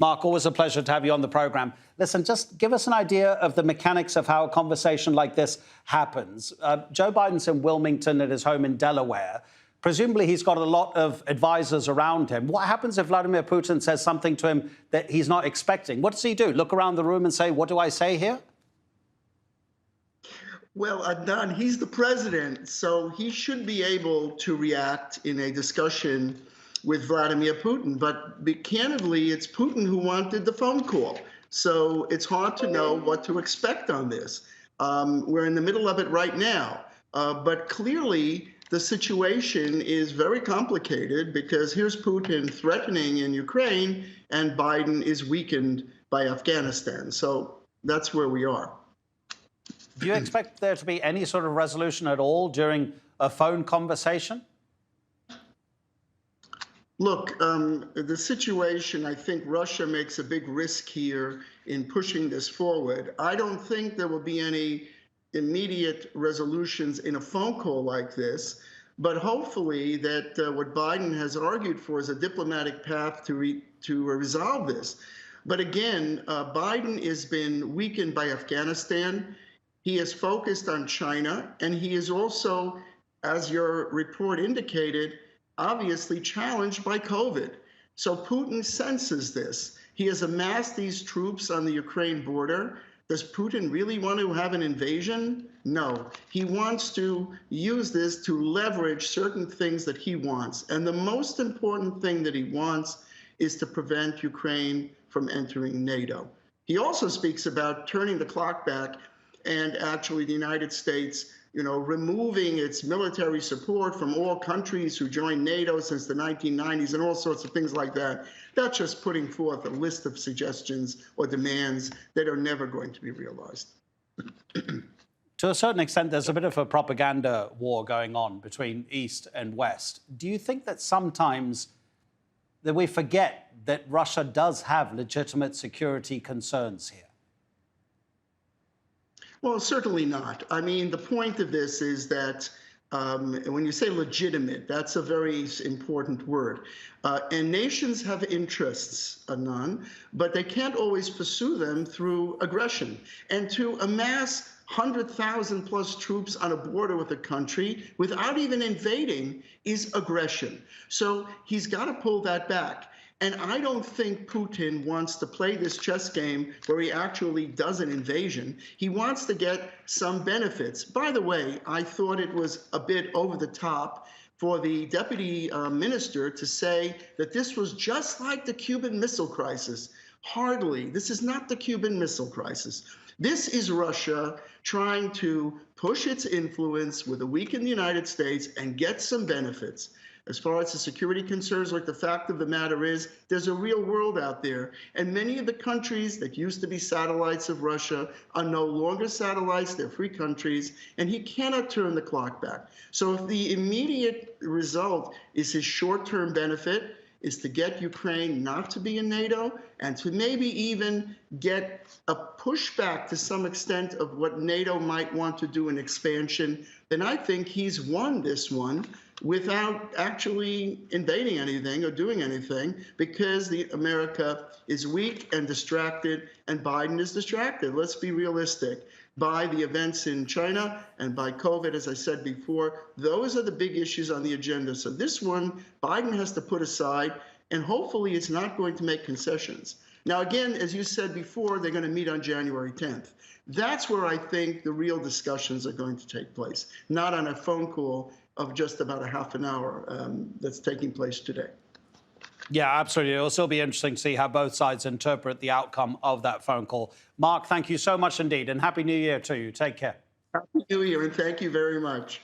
Mark, always a pleasure to have you on the programme. Listen, just give us an idea of the mechanics of how a conversation like this happens. Joe Biden's in Wilmington at his home in Delaware. Presumably he's got a lot of advisors around him. What happens if Vladimir Putin says something to him that he's not expecting? What does he do? Look around the room and say, what do I say here? Well, Adnan, he's the president, so he should be able to react in a discussion with Vladimir Putin. But candidly, it's Putin who wanted the phone call. So it's hard to know what to expect on this. We're in the middle of it right now. But clearly, the situation is very complicated because here's Putin threatening in Ukraine and Biden is weakened by Afghanistan. So that's where we are. Do you expect there to be any sort of resolution at all during a phone conversation? Look, the situation, I think Russia makes a big risk here in pushing this forward. I don't think there will be any immediate resolutions in a phone call like this, but hopefully that what Biden has argued for is a diplomatic path to resolve this. But again, Biden has been weakened by Afghanistan. He is focused on China, and he is also, as your report indicated, obviously challenged by COVID. So Putin senses this. He has amassed these troops on the Ukraine border. Does Putin really want to have an invasion? No. He wants to use this to leverage certain things that he wants. And the most important thing that he wants is to prevent Ukraine from entering NATO. He also speaks about turning the clock back and actually the United States, removing its military support from all countries who joined NATO since the 1990s and all sorts of things like that. That's just putting forth a list of suggestions or demands that are never going to be realized. To a certain extent, there's a bit of a propaganda war going on between East and West. Do you think that sometimes that we forget that Russia does have legitimate security concerns here? Well, certainly not. I mean, the point of this is that when you say legitimate, that's a very important word. And nations have interests, Adnan, but they can't always pursue them through aggression. And to amass 100,000 plus troops on a border with a country without even invading is aggression. So he's got to pull that back. And I don't think Putin wants to play this chess game where he actually does an invasion. He wants to get some benefits. By the way, I thought it was a bit over the top for the deputy minister to say that this was just like the Cuban Missile Crisis. Hardly. This is not the Cuban Missile Crisis. This is Russia trying to push its influence with a weakened United States and get some benefits. As far as the security concerns, like the fact of the matter is, there's a real world out there. And many of the countries that used to be satellites of Russia are no longer satellites, they're free countries, and he cannot turn the clock back. So if the immediate result is his short-term benefit, is to get Ukraine not to be in NATO and to maybe even get a pushback to some extent of what NATO might want to do in expansion, then I think he's won this one without actually invading anything or doing anything because America is weak and distracted and Biden is distracted. Let's be realistic. By the events in China and by COVID, as I said before, those are the big issues on the agenda. So this one, Biden has to put aside, and hopefully it's not going to make concessions. Now, again, as you said before, they're going to meet on January 10th. That's where I think the real discussions are going to take place, not on a phone call of just about a half an hour that's taking place today. Yeah, absolutely. It'll still be interesting to see how both sides interpret the outcome of that phone call. Mark, thank you so much indeed, and Happy New Year to you. Take care. Happy New Year, and thank you very much.